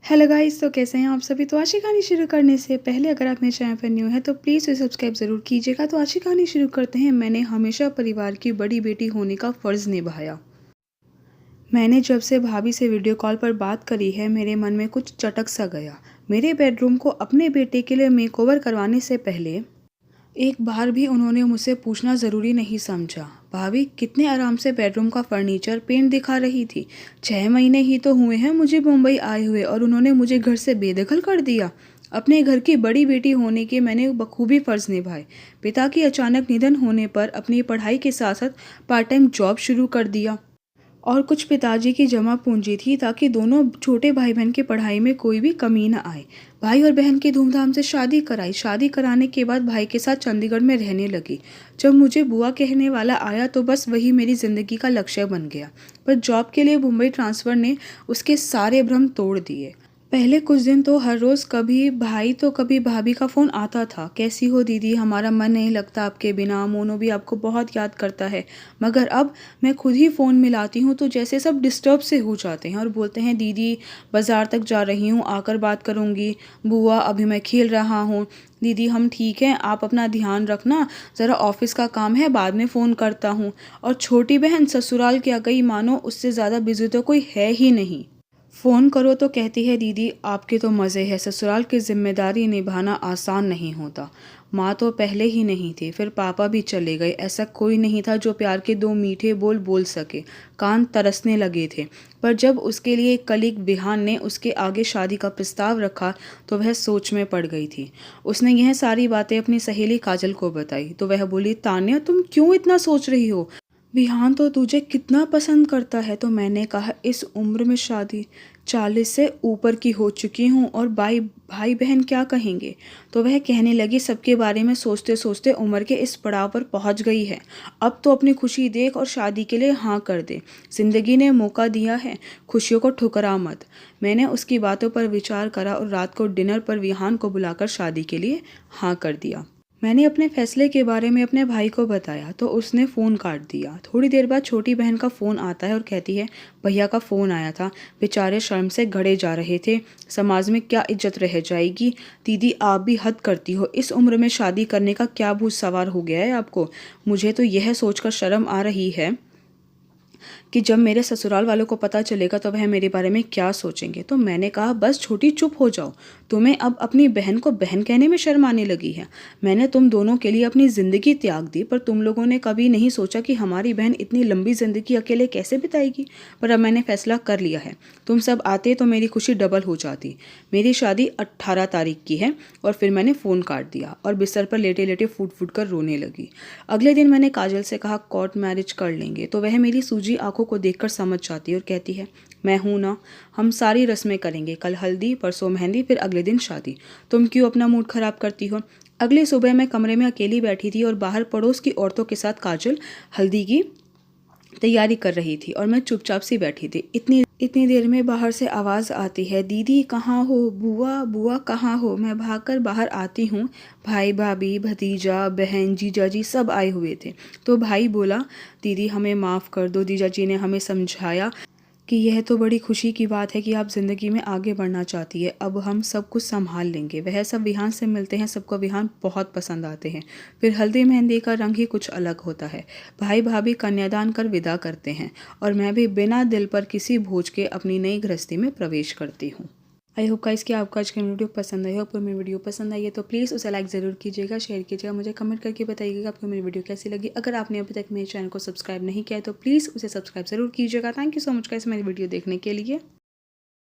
Hello guys, तो कैसे हैं आप सभी। तो आज की कहानी शुरू करने से पहले अगर आप मेरे चैनल पर न्यू है तो प्लीज़ इसे सब्सक्राइब ज़रूर कीजिएगा। तो आज की कहानी शुरू करते हैं। मैंने हमेशा परिवार की बड़ी बेटी होने का फ़र्ज़ निभाया। मैंने जब से भाभी से वीडियो कॉल पर बात करी है, मेरे मन में कुछ चटक सा गया। मेरे बेडरूम को अपने बेटे के लिए मेकओवर करवाने से पहले एक बार भी उन्होंने मुझसे पूछना ज़रूरी नहीं समझा। भाभी कितने आराम से बेडरूम का फर्नीचर पेंट दिखा रही थी। 6 महीने ही तो हुए हैं मुझे मुंबई आए हुए और उन्होंने मुझे घर से बेदखल कर दिया। अपने घर की बड़ी बेटी होने के मैंने बखूबी फ़र्ज़ निभाए। पिता की अचानक निधन होने पर अपनी पढ़ाई के साथ साथ पार्ट टाइम जॉब शुरू कर दिया और कुछ पिताजी की जमा पूंजी थी ताकि दोनों छोटे भाई बहन की पढ़ाई में कोई भी कमी न आए। भाई और बहन की धूमधाम से शादी कराई। शादी कराने के बाद भाई के साथ चंडीगढ़ में रहने लगी। जब मुझे बुआ कहने वाला आया तो बस वही मेरी ज़िंदगी का लक्ष्य बन गया। पर जॉब के लिए मुंबई ट्रांसफ़र ने उसके सारे भ्रम तोड़ दिए। पहले कुछ दिन तो हर रोज़ कभी भाई तो कभी भाभी का फ़ोन आता था। कैसी हो दीदी, हमारा मन नहीं लगता आपके बिना, मोनू भी आपको बहुत याद करता है। मगर अब मैं खुद ही फ़ोन मिलाती हूँ तो जैसे सब डिस्टर्ब से हो जाते हैं और बोलते हैं दीदी बाज़ार तक जा रही हूँ, आकर बात करूँगी। बुआ अभी मैं खेल रहा हूँ। दीदी हम ठीक हैं, आप अपना ध्यान रखना, ज़रा ऑफिस का काम है, बाद में फ़ोन करता हूँ। और छोटी बहन ससुराल क्या गई, मानो उससे ज़्यादा बिजी तो कोई है ही नहीं। फ़ोन करो तो कहती है दीदी आपके तो मज़े हैं, ससुराल की ज़िम्मेदारी निभाना आसान नहीं होता। माँ तो पहले ही नहीं थी, फिर पापा भी चले गए। ऐसा कोई नहीं था जो प्यार के दो मीठे बोल बोल सके। कान तरसने लगे थे। पर जब उसके लिए एक कलीग विहान ने उसके आगे शादी का प्रस्ताव रखा तो वह सोच में पड़ गई थी। उसने यह सारी बातें अपनी सहेली काजल को बताई तो वह बोली, तान्या तुम क्यों इतना सोच रही हो, विहान तो तुझे कितना पसंद करता है। तो मैंने कहा इस उम्र में शादी, 40 से ऊपर की हो चुकी हूँ और भाई बहन क्या कहेंगे। तो वह कहने लगी सबके बारे में सोचते सोचते उम्र के इस पड़ाव पर पहुँच गई है। अब तो अपनी खुशी देख और शादी के लिए हाँ कर दे। जिंदगी ने मौका दिया है, खुशियों को ठुकरा मत। मैंने उसकी बातों पर विचार करा और रात को डिनर पर विहान को बुलाकर शादी के लिए हाँ कर दिया। मैंने अपने फैसले के बारे में अपने भाई को बताया तो उसने फ़ोन काट दिया। थोड़ी देर बाद छोटी बहन का फ़ोन आता है और कहती है भैया का फ़ोन आया था, बेचारे शर्म से गड़े जा रहे थे, समाज में क्या इज्जत रह जाएगी। दीदी आप भी हद करती हो, इस उम्र में शादी करने का क्या भूत सवार हो गया है आपको। मुझे तो यह सोचकर शर्म आ रही है कि जब मेरे ससुराल वालों को पता चलेगा तो वह मेरे बारे में क्या सोचेंगे। तो मैंने कहा बस छोटी चुप हो जाओ, तुम्हें अब अपनी बहन को बहन कहने में शर्म आने लगी है। मैंने तुम दोनों के लिए अपनी ज़िंदगी त्याग दी, पर तुम लोगों ने कभी नहीं सोचा कि हमारी बहन इतनी लंबी ज़िंदगी अकेले कैसे बिताएगी। पर अब मैंने फैसला कर लिया है, तुम सब आते तो मेरी खुशी डबल हो जाती। मेरी शादी 18 तारीख की है। और फिर मैंने फ़ोन काट दिया और बिस्तर पर लेटे लेटे फूट फूट कर रोने लगी। अगले दिन मैंने काजल से कहा कोर्ट मैरिज कर लेंगे तो वह मेरी सूजी आंखों को देखकर समझ जाती है और कहती है मैं हूं ना, हम सारी रस्में करेंगे, कल हल्दी, परसों मेहंदी, फिर अगले दिन शादी। तुम क्यों अपना मूड खराब करती हो। अगली सुबह मैं कमरे में अकेली बैठी थी और बाहर पड़ोस की औरतों के साथ काजल हल्दी की तैयारी कर रही थी और मैं चुपचाप सी बैठी थी। इतनी देर में बाहर से आवाज़ आती है, दीदी कहाँ हो, बुआ बुआ कहाँ हो। मैं भागकर बाहर आती हूँ। भाई भाभी भतीजा बहन जीजा जी सब आए हुए थे। तो भाई बोला दीदी हमें माफ़ कर दो, जीजा जी ने हमें समझाया कि यह तो बड़ी खुशी की बात है कि आप ज़िंदगी में आगे बढ़ना चाहती है, अब हम सब कुछ संभाल लेंगे। वह सब विहान से मिलते हैं, सबको विहान बहुत पसंद आते हैं। फिर हल्दी मेहंदी का रंग ही कुछ अलग होता है। भाई भाभी कन्यादान कर विदा करते हैं और मैं भी बिना दिल पर किसी भोज के अपनी नई गृहस्थी में प्रवेश करती हूँ। आई होप गाइस कि आपको आज की वीडियो पसंद आई हो। आपको मेरी वीडियो पसंद आई है तो प्लीज़ उसे लाइक ज़रूर कीजिएगा, शेयर कीजिएगा, मुझे कमेंट करके बताइएगा आपको मेरी वीडियो कैसी लगी। अगर आपने अभी तक मेरे चैनल को सब्सक्राइब नहीं किया है तो प्लीज़ उसे सब्सक्राइब ज़रूर कीजिएगा। Thank you so much guys मेरी वीडियो देखने के लिए।